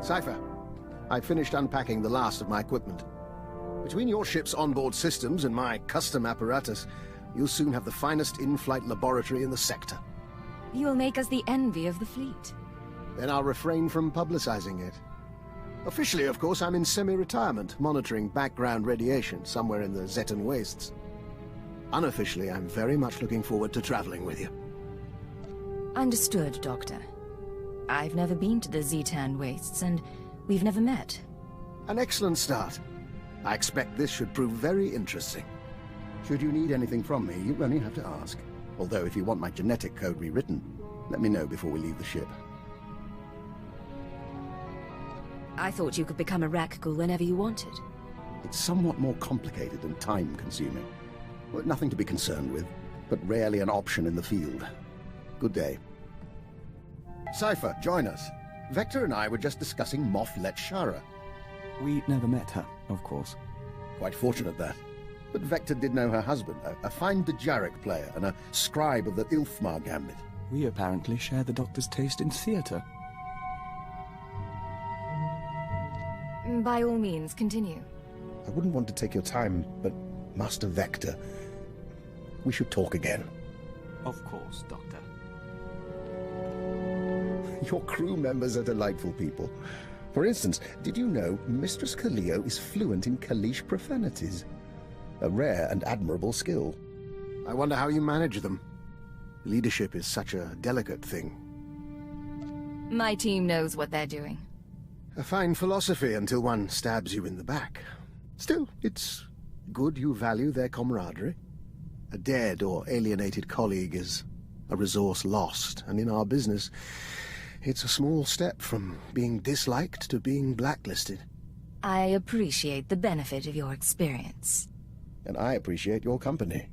Cypher, I finished unpacking the last of my equipment. Between your ship's onboard systems and my custom apparatus, you'll soon have the finest in-flight laboratory in the sector. You'll make us the envy of the fleet. Then I'll refrain from publicizing it. Officially, of course, I'm in semi-retirement, monitoring background radiation somewhere in the Zetan wastes. Unofficially, I'm very much looking forward to traveling with you. Understood, Doctor. I've never been to the Zetan wastes, and we've never met. An excellent start. I expect this should prove very interesting. Should you need anything from me, you only have to ask. Although, if you want my genetic code rewritten, let me know before we leave the ship. I thought you could become a Rakghoul whenever you wanted. It's somewhat more complicated and time-consuming. Well, nothing to be concerned with, but rarely an option in the field. Good day. Cypher, join us. Vector and I were just discussing Moff Letshara. We never met her, of course. Quite fortunate, that. But Vector did know her husband, a fine Dejaric player and a scribe of the Ilfmar Gambit. We apparently share the Doctor's taste in theatre. By all means, continue. I wouldn't want to take your time, but Master Vector, we should talk again. Of course, Doctor. Your crew members are delightful people. For instance, did you know Mistress Kaleo is fluent in Kalish profanities? A rare and admirable skill. I wonder how you manage them. Leadership is such a delicate thing. My team knows what they're doing. A fine philosophy until one stabs you in the back. Still, it's good you value their camaraderie. A dead or alienated colleague is a resource lost, and in our business, it's a small step from being disliked to being blacklisted. I appreciate the benefit of your experience. And I appreciate your company.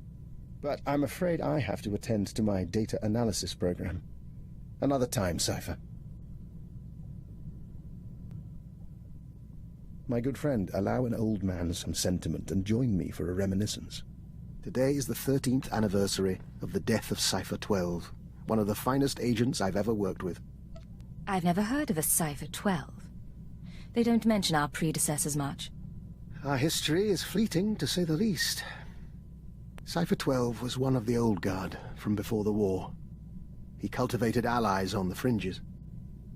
But I'm afraid I have to attend to my data analysis program. Another time, Cypher. My good friend, allow an old man some sentiment and join me for a reminiscence. Today is the 13th anniversary of the death of Cypher 12, one of the finest agents I've ever worked with. I've never heard of a Cypher 12. They don't mention our predecessors much. Our history is fleeting, to say the least. Cypher 12 was one of the old guard from before the war. He cultivated allies on the fringes.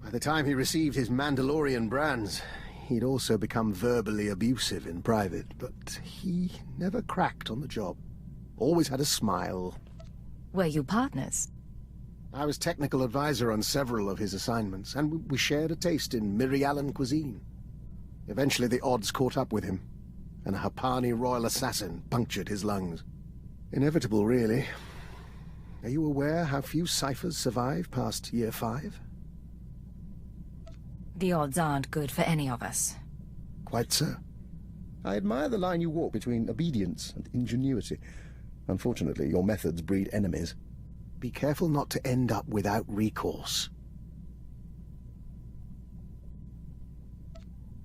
By the time he received his Mandalorian brands, he'd also become verbally abusive in private, but he never cracked on the job. Always had a smile. Were you partners? I was technical advisor on several of his assignments, and we shared a taste in Mirialan cuisine. Eventually the odds caught up with him, and a Hapani royal assassin punctured his lungs. Inevitable, really. Are you aware how few ciphers survive past year 5? The odds aren't good for any of us. Quite so. I admire the line you walk between obedience and ingenuity. Unfortunately, your methods breed enemies. Be careful not to end up without recourse.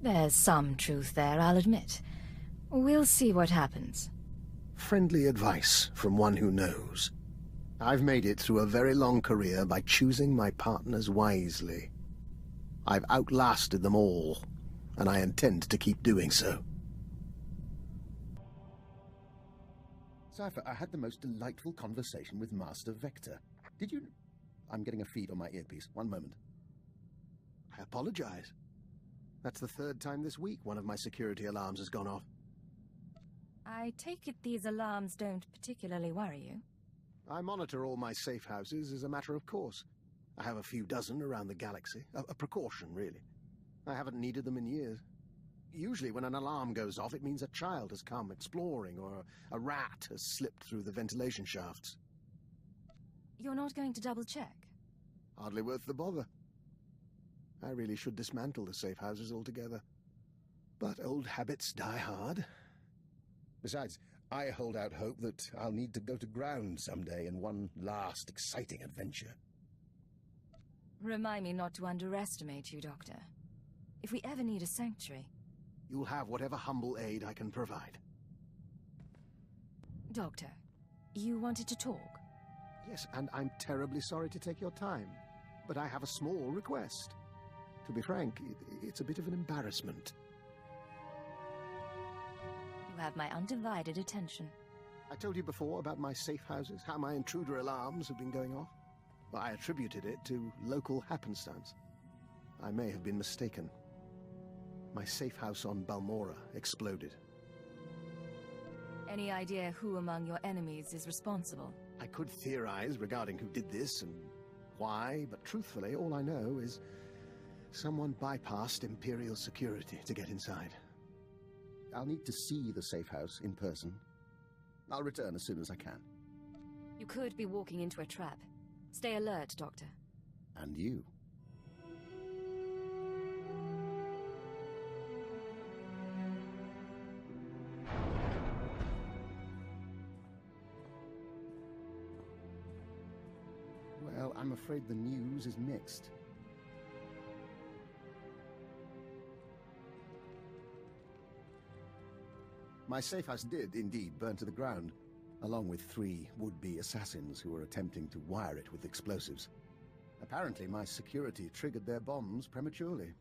There's some truth there, I'll admit. We'll see what happens. Friendly advice from one who knows. I've made it through a very long career by choosing my partners wisely. I've outlasted them all, and I intend to keep doing so. Cypher, I had the most delightful conversation with Master Vector. Did you... I'm getting a feed on my earpiece. One moment. I apologize. That's the 3rd time this week one of my security alarms has gone off. I take it these alarms don't particularly worry you? I monitor all my safe houses as a matter of course. I have a few dozen around the galaxy. A precaution, really. I haven't needed them in years. Usually when an alarm goes off, it means a child has come exploring, or a rat has slipped through the ventilation shafts. You're not going to double-check? Hardly worth the bother. I really should dismantle the safe houses altogether. But old habits die hard. Besides, I hold out hope that I'll need to go to ground someday in one last exciting adventure. Remind me not to underestimate you, Doctor. If we ever need a sanctuary... You'll have whatever humble aid I can provide. Doctor, you wanted to talk? Yes, and I'm terribly sorry to take your time, but I have a small request. To be frank, it's a bit of an embarrassment. You have my undivided attention. I told you before about my safe houses, how my intruder alarms have been going off. Well, I attributed it to local happenstance. I may have been mistaken. My safe house on Balmora exploded. Any idea who among your enemies is responsible? I could theorize regarding who did this and why, but truthfully, all I know is someone bypassed Imperial security to get inside. I'll need to see the safe house in person. I'll return as soon as I can. You could be walking into a trap. Stay alert, Doctor. And you. Well, I'm afraid the news is mixed. My safe house did indeed burn to the ground, along with 3 would-be assassins who were attempting to wire it with explosives. Apparently, my security triggered their bombs prematurely.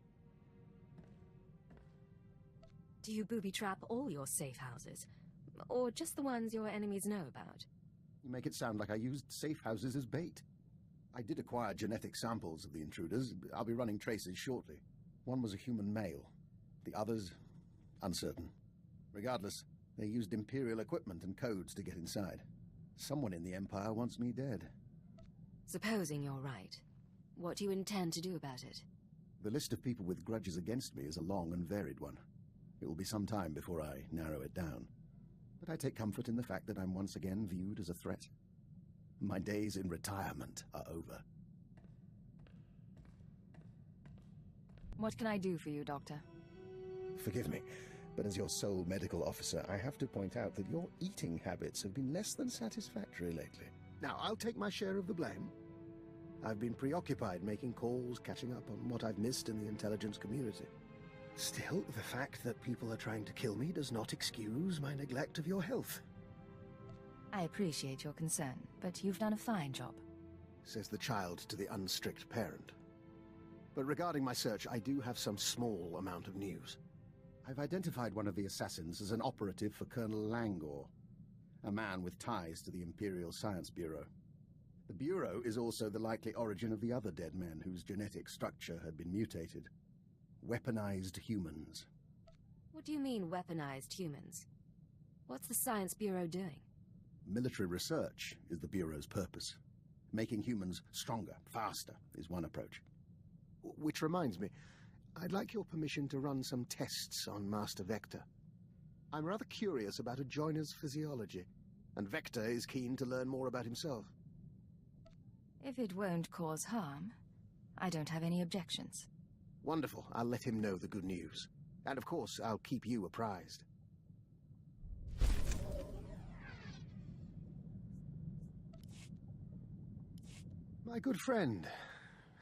Do you booby-trap all your safe houses? Or just the ones your enemies know about? You make it sound like I used safe houses as bait. I did acquire genetic samples of the intruders. I'll be running traces shortly. One was a human male. The others, uncertain. Regardless, they used Imperial equipment and codes to get inside. Someone in the Empire wants me dead. Supposing you're right, what do you intend to do about it? The list of people with grudges against me is a long and varied one. It will be some time before I narrow it down. But I take comfort in the fact that I'm once again viewed as a threat. My days in retirement are over. What can I do for you, Doctor? Forgive me, but as your sole medical officer, I have to point out that your eating habits have been less than satisfactory lately. Now, I'll take my share of the blame. I've been preoccupied making calls, catching up on what I've missed in the intelligence community. Still, the fact that people are trying to kill me does not excuse my neglect of your health. I appreciate your concern, but you've done a fine job. Says the child to the unstrict parent. But regarding my search, I do have some small amount of news. I've identified one of the assassins as an operative for Colonel Langor, a man with ties to the Imperial Science Bureau. The Bureau is also the likely origin of the other dead men whose genetic structure had been mutated. Weaponized humans. What do you mean, weaponized humans? What's the Science Bureau doing? Military research is the Bureau's purpose. Making humans stronger, faster, is one approach. Which reminds me, I'd like your permission to run some tests on Master Vector. I'm rather curious about a joiner's physiology, and Vector is keen to learn more about himself. If it won't cause harm, I don't have any objections. Wonderful. I'll let him know the good news. And of course, I'll keep you apprised. My good friend,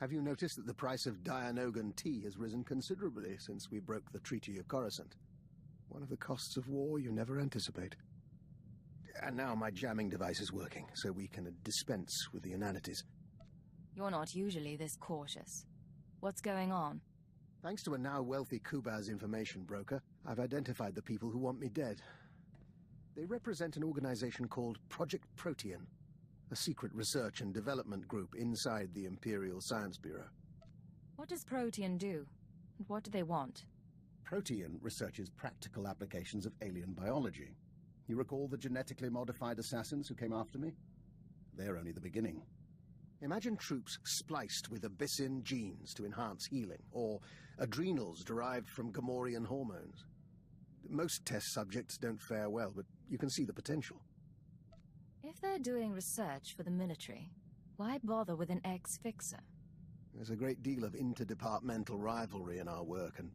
have you noticed that the price of Dianogan tea has risen considerably since we broke the Treaty of Coruscant? One of the costs of war you never anticipate. And now my jamming device is working, so we can dispense with the inanities. You're not usually this cautious. What's going on? Thanks to a now wealthy Kubaz information broker, I've identified the people who want me dead. They represent an organization called Project Protean, a secret research and development group inside the Imperial Science Bureau. What does Protean do? And what do they want? Protean researches practical applications of alien biology. You recall the genetically modified assassins who came after me? They're only the beginning. Imagine troops spliced with Abyssin genes to enhance healing, or adrenals derived from Gamorrean hormones. Most test subjects don't fare well, but you can see the potential. If they're doing research for the military, why bother with an ex-fixer? There's a great deal of interdepartmental rivalry in our work, and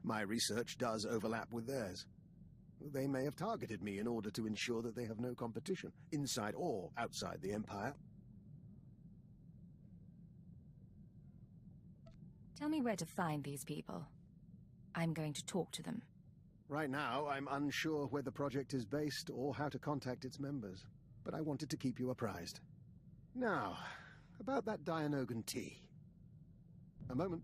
my research does overlap with theirs. They may have targeted me in order to ensure that they have no competition, inside or outside the Empire. Tell me where to find these people. I'm going to talk to them. Right now, I'm unsure where the project is based or how to contact its members, but I wanted to keep you apprised. Now, about that Dianogan tea. A moment.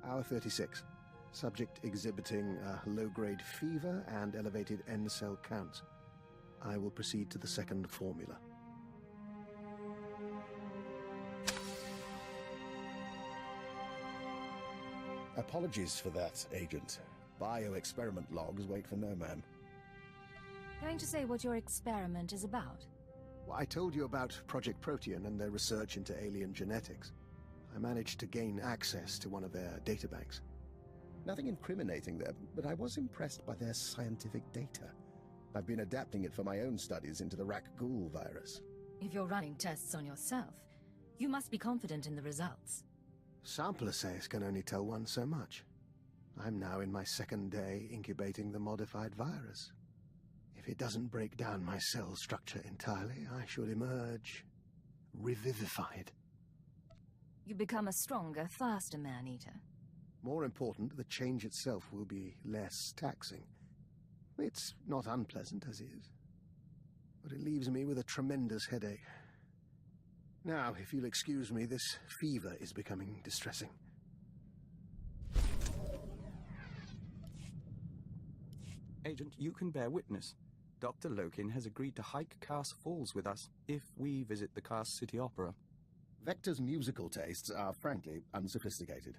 Hour 36. Subject exhibiting a low-grade fever and elevated N-cell counts. I will proceed to the second formula. Apologies for that, Agent. Bioexperiment logs wait for no man. Going to say what your experiment is about? Well, I told you about Project Protean and their research into alien genetics. I managed to gain access to one of their databanks. Nothing incriminating there, but I was impressed by their scientific data. I've been adapting it for my own studies into the Rak-Ghoul virus. If you're running tests on yourself, you must be confident in the results. Sample assays can only tell one so much. I'm now in my second day incubating the modified virus. If it doesn't break down my cell structure entirely, I should emerge revivified. You become a stronger, faster man-eater. More important, the change itself will be less taxing. It's not unpleasant as is, but it leaves me with a tremendous headache. Now, if you'll excuse me, this fever is becoming distressing. Agent, you can bear witness. Dr. Lokin has agreed to hike Cars Falls with us if we visit the Cars City Opera. Vector's musical tastes are, frankly, unsophisticated.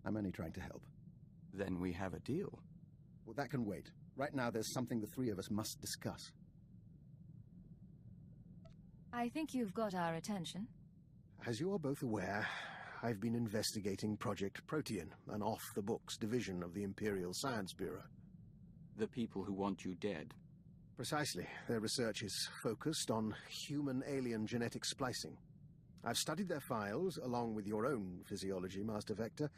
I'm only trying to help. Then we have a deal. Well, that can wait. Right now, there's something the three of us must discuss. I think you've got our attention. As you are both aware, I've been investigating Project Protean, an off-the-books division of the Imperial Science Bureau. The people who want you dead. Precisely. Their research is focused on human-alien genetic splicing. I've studied their files, along with your own physiology, Master Vector,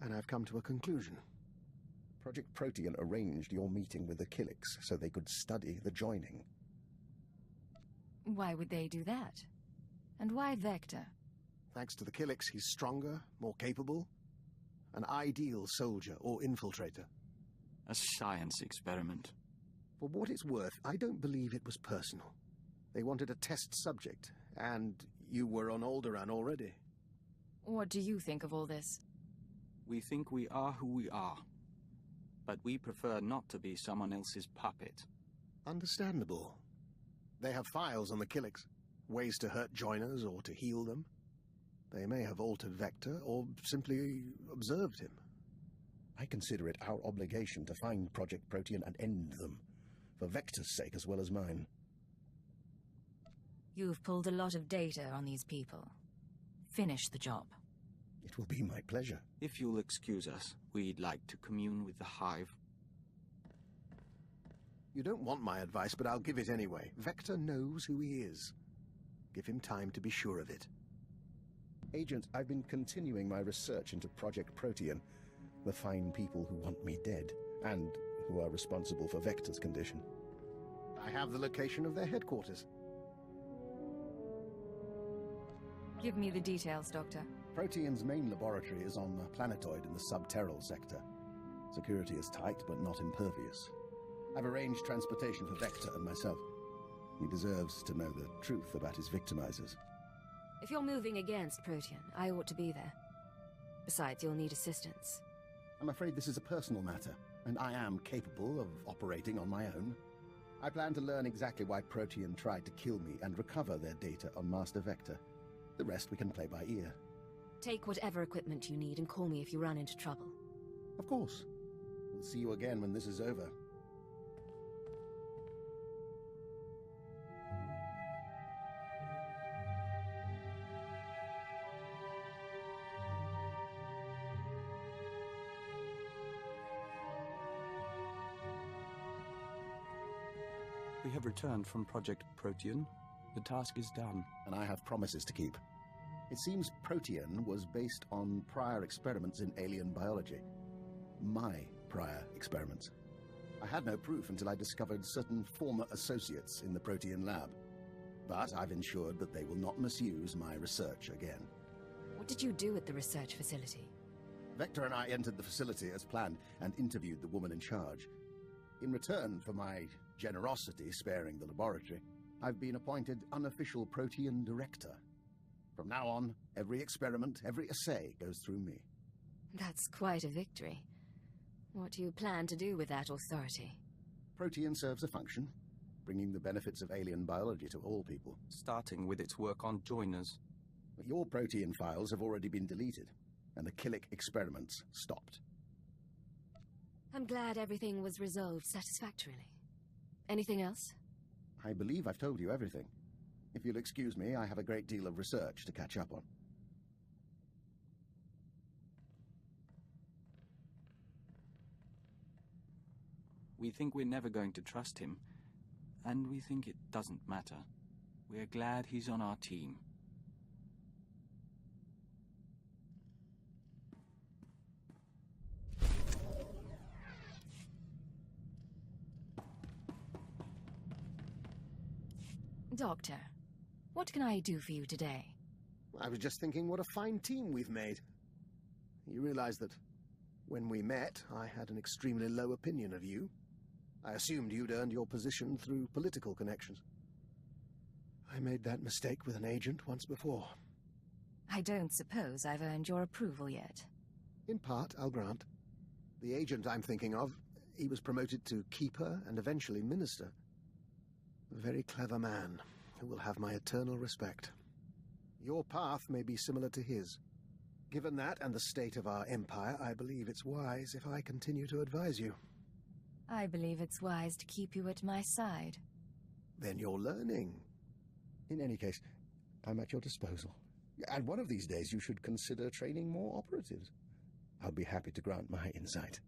and I've come to a conclusion. Project Protean arranged your meeting with the Killiks so they could study the joining. Why would they do that? And why Vector? Thanks to the Killiks, he's stronger, more capable. An ideal soldier or infiltrator. A science experiment. For what it's worth, I don't believe it was personal. They wanted a test subject, and you were on Alderaan already. What do you think of all this? We think we are who we are. But we prefer not to be someone else's puppet. Understandable. They have files on the Killiks, ways to hurt joiners or to heal them. They may have altered Vector or simply observed him. I consider it our obligation to find Project Protean and end them, for Vector's sake as well as mine. You've pulled a lot of data on these people. Finish the job. It will be my pleasure. If you'll excuse us, we'd like to commune with the Hive. You don't want my advice, but I'll give it anyway. Vector knows who he is. Give him time to be sure of it. Agent, I've been continuing my research into Project Protean, the fine people who want me dead, and who are responsible for Vector's condition. I have the location of their headquarters. Give me the details, Doctor. Protean's main laboratory is on a planetoid in the subterral sector. Security is tight, but not impervious. I've arranged transportation for Vector and myself. He deserves to know the truth about his victimizers. If you're moving against Protean, I ought to be there. Besides, you'll need assistance. I'm afraid this is a personal matter, and I am capable of operating on my own. I plan to learn exactly why Protean tried to kill me and recover their data on Master Vector. The rest we can play by ear. Take whatever equipment you need and call me if you run into trouble. Of course. We'll see you again when this is over. We have returned from Project Protean. The task is done. And I have promises to keep. It seems Protean was based on prior experiments in alien biology. My prior experiments. I had no proof until I discovered certain former associates in the Protean lab. But I've ensured that they will not misuse my research again. What did you do at the research facility? Vector and I entered the facility as planned and interviewed the woman in charge. In return for my generosity sparing the laboratory, I've been appointed unofficial Protean director. From now on, every experiment, every assay goes through me. That's quite a victory. What do you plan to do with that authority? Protean serves a function, bringing the benefits of alien biology to all people. Starting with its work on joiners. But your Protean files have already been deleted, and the Killick experiments stopped. I'm glad everything was resolved satisfactorily. Anything else? I believe I've told you everything. If you'll excuse me, I have a great deal of research to catch up on. We think we're never going to trust him, and we think it doesn't matter. We're glad he's on our team. Doctor, what can I do for you today? I was just thinking what a fine team we've made. You realize that when we met, I had an extremely low opinion of you. I assumed you'd earned your position through political connections. I made that mistake with an agent once before. I don't suppose I've earned your approval yet. In part, I'll grant. The agent I'm thinking of, he was promoted to Keeper and eventually Minister. A very clever man who will have my eternal respect. Your path may be similar to his. Given that and the state of our empire, I believe it's wise if I continue to advise you. I believe it's wise to keep you at my side. Then you're learning. In any case, I'm at your disposal. And one of these days you should consider training more operatives. I'll be happy to grant my insight.